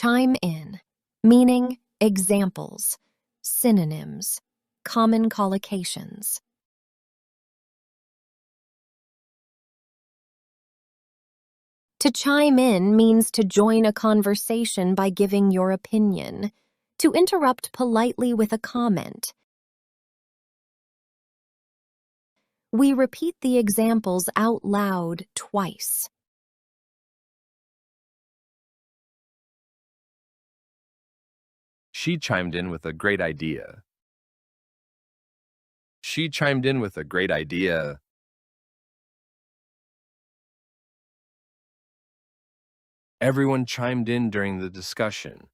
Chime in, meaning examples, synonyms, common collocations. To chime in means to join a conversation by giving your opinion, to interrupt politely with a comment. We repeat the examples out loud twice. She chimed in with a great idea. She chimed in with a great idea. Everyone chimed in during the discussion.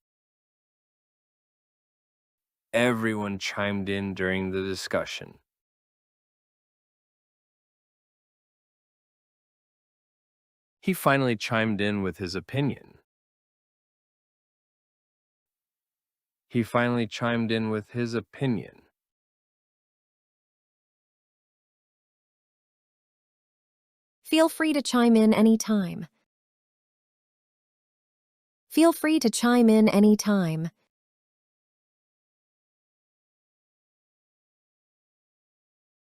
Everyone chimed in during the discussion. He finally chimed in with his opinion. He finally chimed in with his opinion. Feel free to chime in anytime. Feel free to chime in anytime.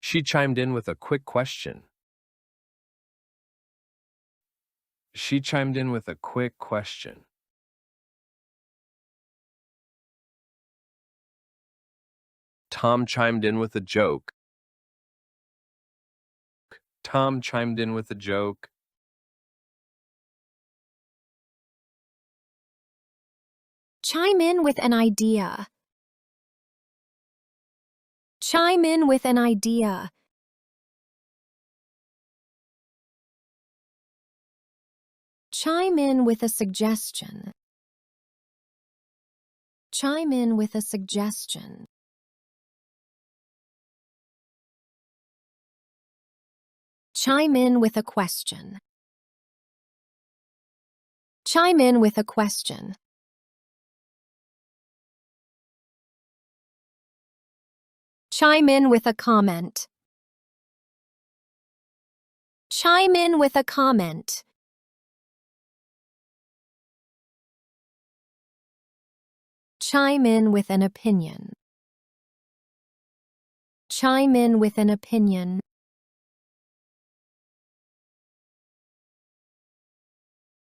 She chimed in with a quick question. She chimed in with a quick question. Tom chimed in with a joke. Tom chimed in with a joke. Chime in with an idea. Chime in with an idea. Chime in with a suggestion. Chime in with a suggestion. Chime in with a question. Chime in with a question. Chime in with a comment. Chime in with a comment. Chime in with an opinion. Chime in with an opinion.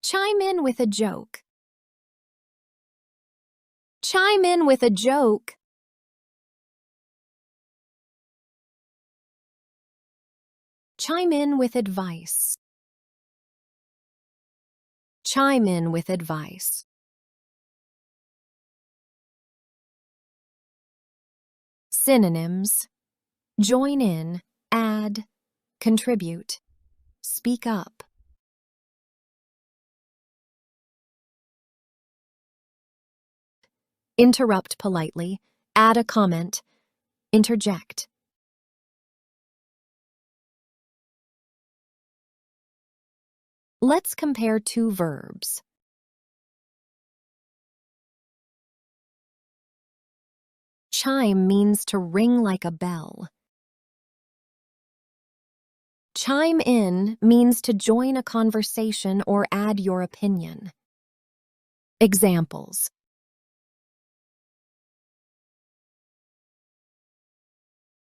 Chime in with a joke. Chime in with a joke. Chime in with advice. Chime in with advice. Synonyms: join in, add, contribute, speak up. Interrupt politely, add a comment, interject. Let's compare two verbs. Chime means to ring like a bell. Chime in means to join a conversation or add your opinion. Examples: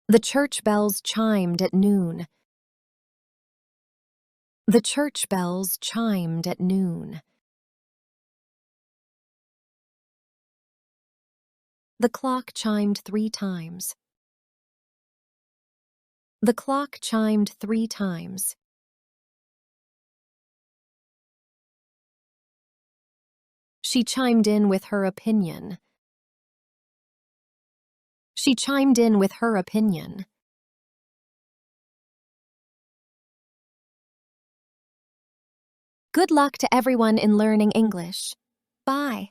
the church bells chimed at noon. The church bells chimed at noon. The clock chimed 3 times. The clock chimed 3 times. She chimed in with her opinion. She chimed in with her opinion. Good luck to everyone in learning English. Bye.